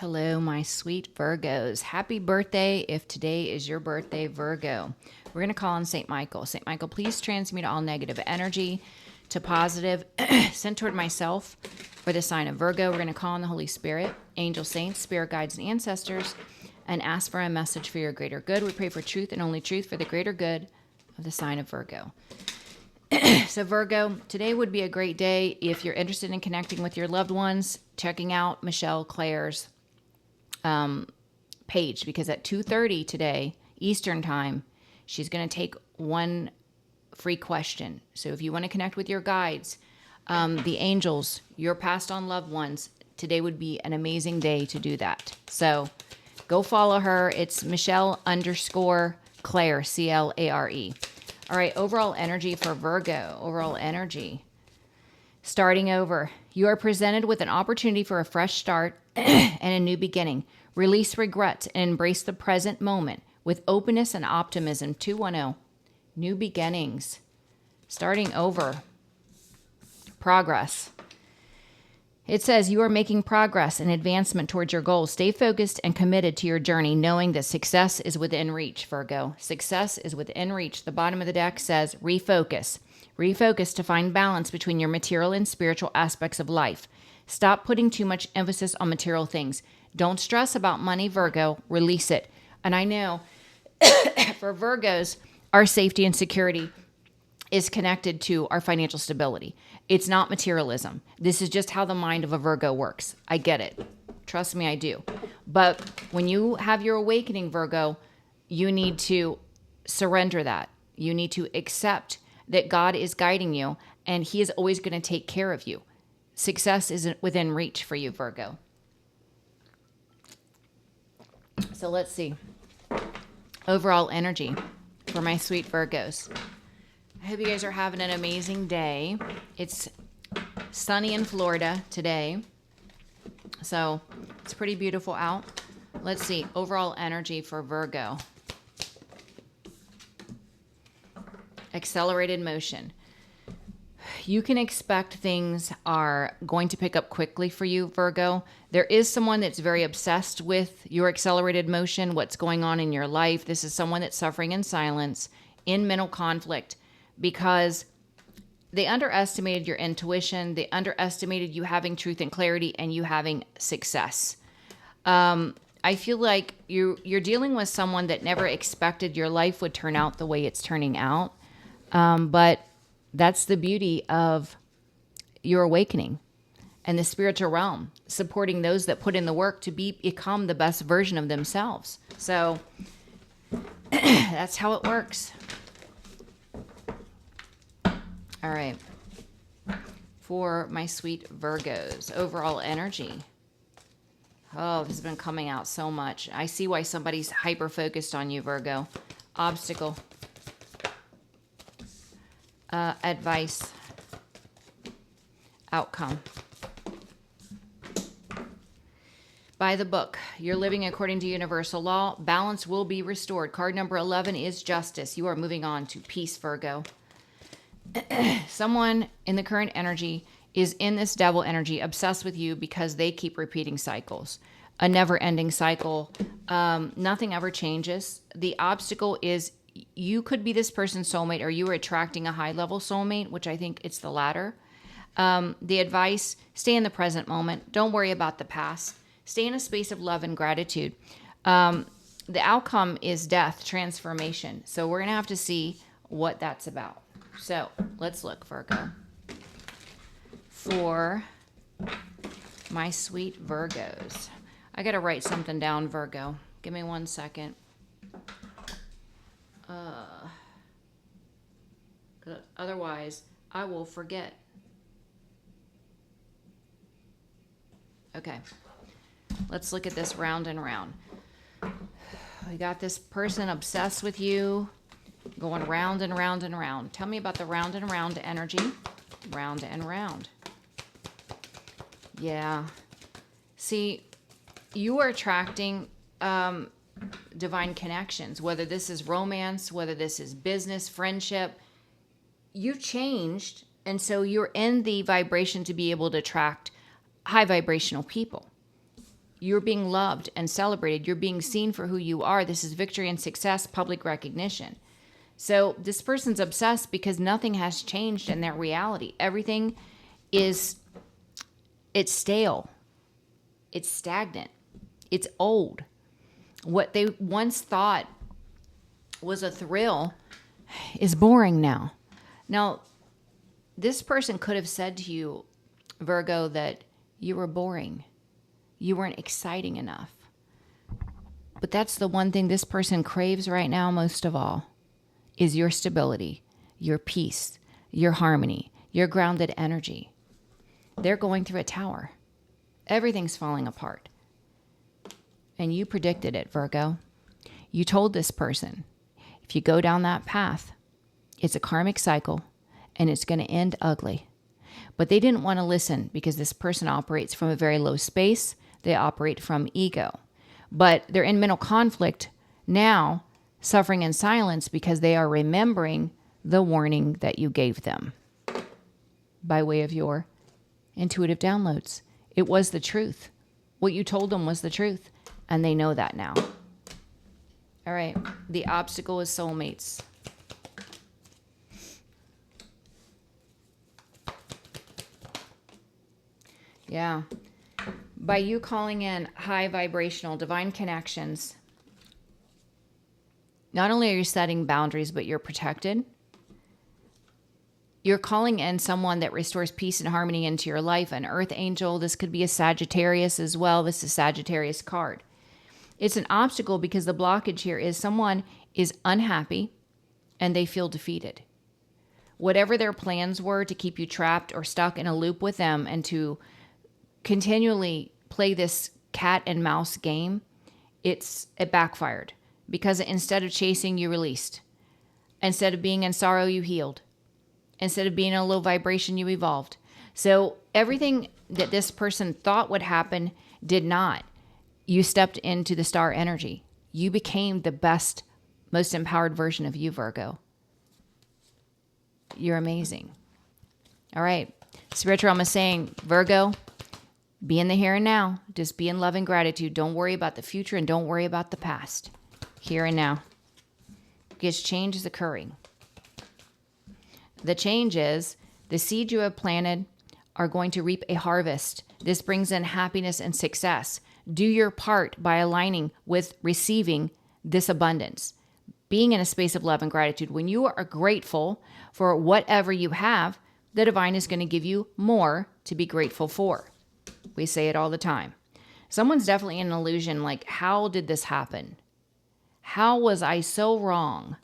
Hello, my sweet Virgos. Happy birthday if today is your birthday, Virgo. We're going to call on St. Michael. St. Michael, please transmute all negative energy to positive, sent toward myself for the sign of Virgo. We're going to call on the Holy Spirit, angel saints, spirit guides, and ancestors, and ask for a message for your greater good. We pray for truth and only truth for the greater good of the sign of Virgo. So Virgo, today would be a great day if you're interested in connecting with your loved ones, checking out Michelle Claire's page, because at 2:30 today, Eastern time, she's going to take one free question. So if you want to connect with your guides, the angels, your passed on loved ones, today would be an amazing day to do that. So go follow her. It's Michelle_Claire, Clare. All right, overall energy for Virgo, overall energy. Starting over, you are presented with an opportunity for a fresh start and a new beginning. Release regret and embrace the present moment with openness and optimism. 210, new beginnings. Starting over, progress. It says you are making progress and advancement towards your goals. Stay focused and committed to your journey, knowing that success is within reach, Virgo. Success is within reach. The bottom of the deck says refocus. Refocus to find balance between your material and spiritual aspects of life. Stop putting too much emphasis on material things. Don't stress about money, Virgo. Release it. And I know for Virgos, our safety and security is connected to our financial stability. It's not materialism. This is just how the mind of a Virgo works. I get it. Trust me, I do. But when you have your awakening, Virgo, you need to surrender that. You need to accept that God is guiding you and he is always going to take care of you. Success isn't within reach for you, Virgo. So let's see. Overall energy for my sweet Virgos. I hope you guys are having an amazing day. It's sunny in Florida today, so it's pretty beautiful out. Let's see, overall energy for Virgo. Accelerated motion. You can expect things are going to pick up quickly for you, Virgo. There is someone that's very obsessed with your accelerated motion, what's going on in your life. This is someone that's suffering in silence, in mental conflict, because they underestimated your intuition. They underestimated you having truth and clarity and you having success. I feel like you're dealing with someone that never expected your life would turn out the way it's turning out. But that's the beauty of your awakening and the spiritual realm, supporting those that put in the work to become the best version of themselves. So that's how it works. All right. For my sweet Virgos, overall energy. Oh, this has been coming out so much. I see why somebody's hyper-focused on you, Virgo. Obstacle. Advice. Outcome. By the book, you're living according to universal law. Balance will be restored. Card number 11 is justice. You are moving on to peace, Virgo. Someone in the current energy is in this devil energy, obsessed with you because they keep repeating cycles, a never-ending cycle. Nothing ever changes. The obstacle is you could be this person's soulmate, or you are attracting a high-level soulmate, which I think it's the latter. The advice, stay in the present moment. Don't worry about the past. Stay in a space of love and gratitude. The outcome is death, transformation. So we're going to have to see what that's about. So let's look, Virgo. For my sweet Virgos. I got to write something down, Virgo. Give me 1 second. Otherwise, I will forget. Okay. Let's look at this round and round. We got this person obsessed with you, going round and round and round. Tell me about the round and round energy. Round and round. Yeah. See, you are attracting divine connections, whether this is romance, whether this is business, friendship. You've changed, and so you're in the vibration to be able to attract high vibrational people. You're being loved and celebrated. You're being seen for who you are. This is victory and success, public recognition. So this person's obsessed because nothing has changed in their reality. Everything it's stale. It's stagnant. It's old. What they once thought was a thrill is boring now. Now, this person could have said to you, Virgo, that you were boring. You weren't exciting enough. But that's the one thing this person craves right now most of all, is your stability, your peace, your harmony, your grounded energy. They're going through a tower. Everything's falling apart. And you predicted it, Virgo. You told this person, if you go down that path, it's a karmic cycle and it's going to end ugly. But they didn't want to listen because this person operates from a very low space. They operate from ego. But they're in mental conflict now, suffering in silence because they are remembering the warning that you gave them by way of your intuitive downloads. It was the truth. What you told them was the truth, and they know that now. All right. The obstacle is soulmates. Yeah. By you calling in high vibrational divine connections, not only are you setting boundaries, but you're protected. You're calling in someone that restores peace and harmony into your life, an earth angel. This could be a Sagittarius as well. This is a Sagittarius card. It's an obstacle because the blockage here is someone is unhappy and they feel defeated. Whatever their plans were to keep you trapped or stuck in a loop with them and to continually play this cat and mouse game, it backfired because instead of chasing, you released. Instead of being in sorrow, you healed. Instead of being in a low vibration, you evolved. So everything that this person thought would happen did not. You stepped into the star energy. You became the best, most empowered version of you, Virgo. You're amazing. All right. Spiritual Realm is saying, Virgo, be in the here and now. Just be in love and gratitude. Don't worry about the future and don't worry about the past. Here and now. Because change is occurring. The change is the seed you have planted are going to reap a harvest. This brings in happiness and success. Do your part by aligning with receiving this abundance. Being in a space of love and gratitude. When you are grateful for whatever you have, the divine is going to give you more to be grateful for. We say it all the time. Someone's definitely in an illusion like, how did this happen? How was I so wrong?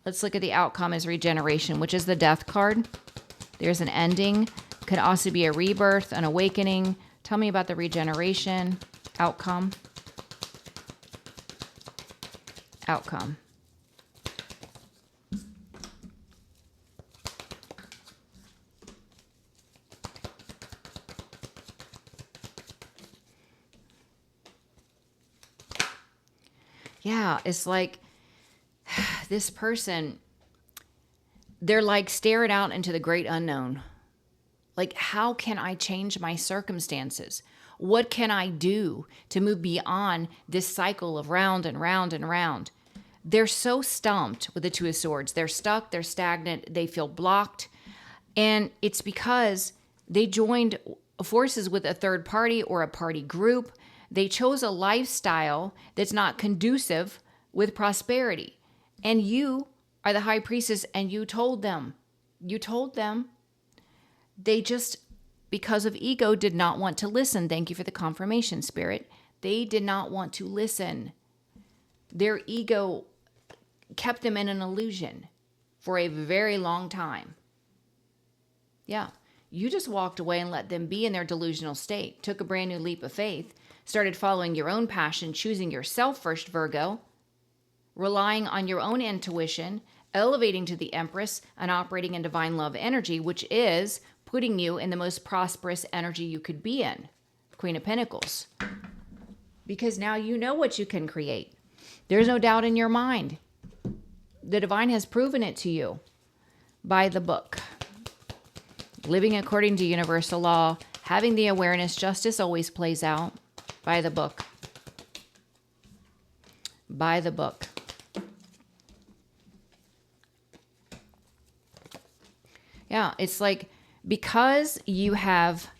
Let's look at the outcome as regeneration, which is the death card. There's an ending. Could also be a rebirth, an awakening. Tell me about the regeneration outcome. Outcome. Yeah, it's like this person, they're like staring out into the great unknown. Like, how can I change my circumstances? What can I do to move beyond this cycle of round and round and round? They're so stumped with the Two of Swords. They're stuck, they're stagnant, they feel blocked. And it's because they joined forces with a third party or a party group. They chose a lifestyle that's not conducive with prosperity. And you are the high priestess and you told them. You told them. They just, because of ego, did not want to listen. Thank you for the confirmation, Spirit. They did not want to listen. Their ego kept them in an illusion for a very long time. Yeah. You just walked away and let them be in their delusional state. Took a brand new leap of faith. Started following your own passion, choosing yourself first, Virgo. Relying on your own intuition, elevating to the Empress, and operating in divine love energy, which is putting you in the most prosperous energy you could be in. Queen of Pentacles. Because now you know what you can create. There's no doubt in your mind. The divine has proven it to you by the book. Living according to universal law, Having the awareness, justice always plays out. By the book. By the book. Yeah, it's like, because you have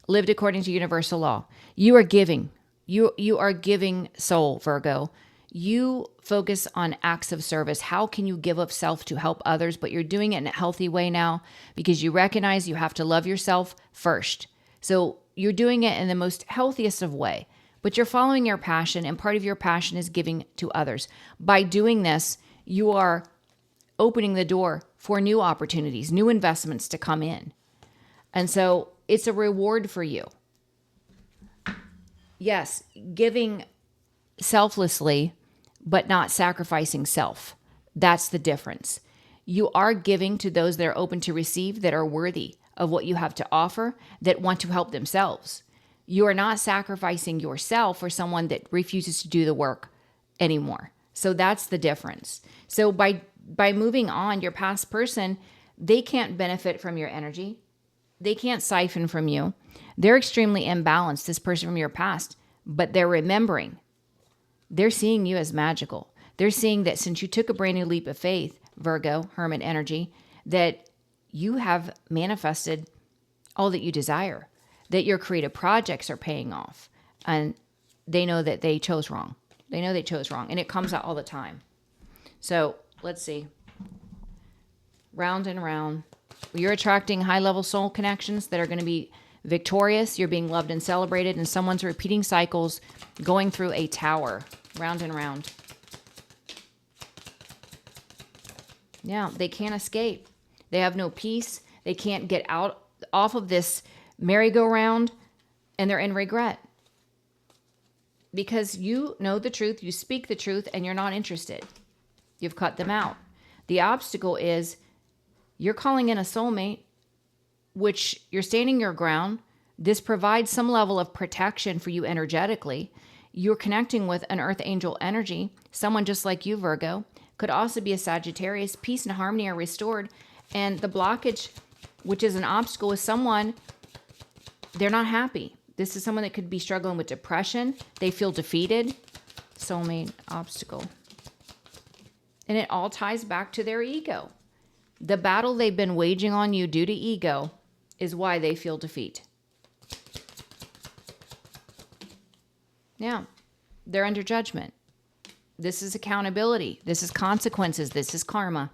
lived according to universal law, you are giving. You are giving soul, Virgo. You focus on acts of service. How can you give of self to help others? But you're doing it in a healthy way now because you recognize you have to love yourself first. So you're doing it in the most healthiest of way, but you're following your passion, and part of your passion is giving to others. By doing this, you are opening the door for new opportunities, new investments to come in. And so it's a reward for you. Yes, giving selflessly, but not sacrificing self. That's the difference. You are giving to those that are open to receive, that are worthy of what you have to offer, that want to help themselves. You are not sacrificing yourself for someone that refuses to do the work anymore. So that's the difference. So by moving on, your past person, they can't benefit from your energy. They can't siphon from you. They're extremely imbalanced, this person from your past, but they're remembering. They're seeing you as magical. They're seeing that since you took a brand new leap of faith, Virgo, Hermit energy, that you have manifested all that you desire, that your creative projects are paying off, and they know that they chose wrong. They know they chose wrong, and it comes out all the time. So let's see. Round and round. You're attracting high-level soul connections that are going to be victorious. You're being loved and celebrated, and someone's repeating cycles, going through a tower, round and round. Yeah, they can't escape. They have no peace. They can't get off of this merry-go-round, and they're in regret. Because you know the truth, you speak the truth, and you're not interested. You've cut them out. The obstacle is you're calling in a soulmate, which you're standing your ground. This provides some level of protection for you energetically. You're connecting with an earth angel energy, someone just like you, Virgo. Could also be a Sagittarius. Peace and harmony are restored. And the blockage, which is an obstacle, is someone, they're not happy. This is someone that could be struggling with depression. They feel defeated. Soulmate obstacle. And it all ties back to their ego. The battle they've been waging on you due to ego is why they feel defeat. Yeah, they're under judgment. This is accountability. This is consequences. This is karma.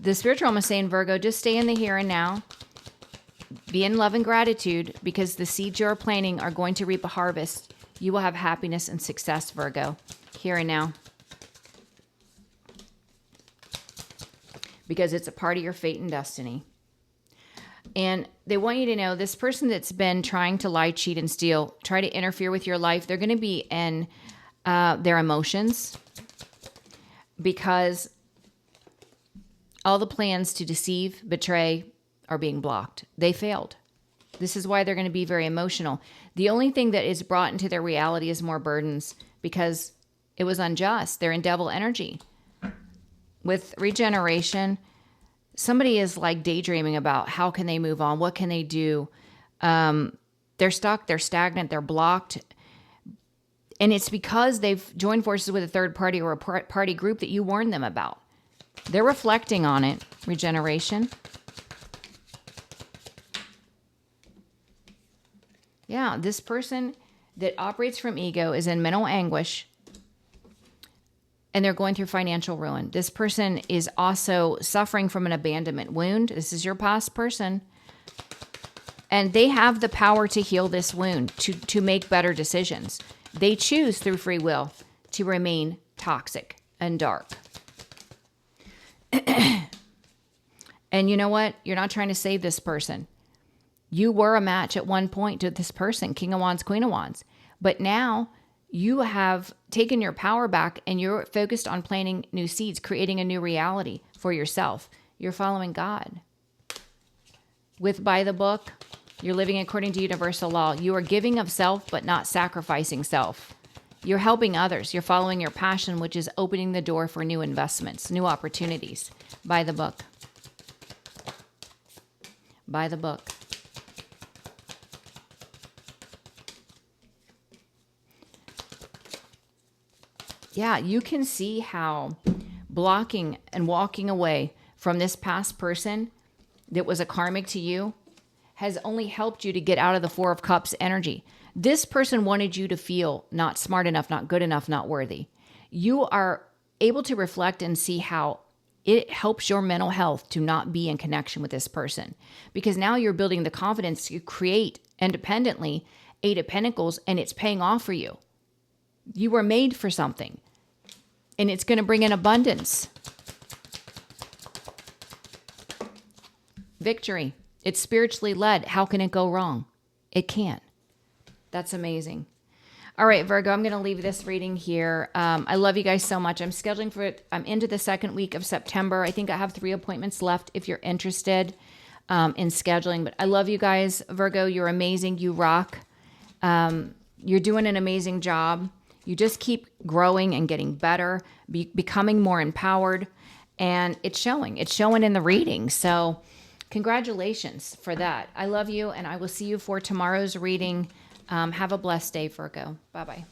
The spiritual realm is saying, Virgo, just stay in the here and now. Be in love and gratitude, because the seeds you're planting are going to reap a harvest. You will have happiness and success, Virgo, here and now. Because it's a part of your fate and destiny. And they want you to know this person that's been trying to lie, cheat, and steal, try to interfere with your life, they're going to be in their emotions, because all the plans to deceive, betray are being blocked. They failed. This is why they're going to be very emotional. The only thing that is brought into their reality is more burdens, because it was unjust. They're in devil energy. With regeneration, somebody is like daydreaming about how can they move on? What can they do? They're stuck. They're stagnant. They're blocked. And it's because they've joined forces with a third party or a party group that you warned them about. They're reflecting on it. Regeneration. Yeah, this person that operates from ego is in mental anguish, and they're going through financial ruin. This person is also suffering from an abandonment wound. This is your past person. And they have the power to heal this wound, to make better decisions. They choose through free will to remain toxic and dark. And you know what? You're not trying to save this person. You were a match at one point to this person, King of Wands, Queen of Wands. But now you have taken your power back, and you're focused on planting new seeds, creating a new reality for yourself. You're following God. With by the book, you're living according to universal law. You are giving of self, but not sacrificing self. You're helping others. You're following your passion, which is opening the door for new investments, new opportunities. By the book. By the book. Yeah, you can see how blocking and walking away from this past person that was a karmic to you has only helped you to get out of the Four of Cups energy. This person wanted you to feel not smart enough, not good enough, not worthy. You are able to reflect and see how it helps your mental health to not be in connection with this person, because now you're building the confidence to create independently Eight of Pentacles, and it's paying off for you. You were made for something, and it's going to bring in abundance. Victory. It's spiritually led. How can it go wrong? It can't. That's amazing. All right, Virgo, I'm going to leave this reading here. I love you guys so much. I'm scheduling for it. I'm into the second week of September. I think I have 3 appointments left if you're interested in scheduling. But I love you guys. Virgo, you're amazing. You rock. You're doing an amazing job. You just keep growing and getting better, becoming more empowered. And it's showing. It's showing in the reading. So congratulations for that. I love you, and I will see you for tomorrow's reading. Have a blessed day, Virgo. Bye-bye.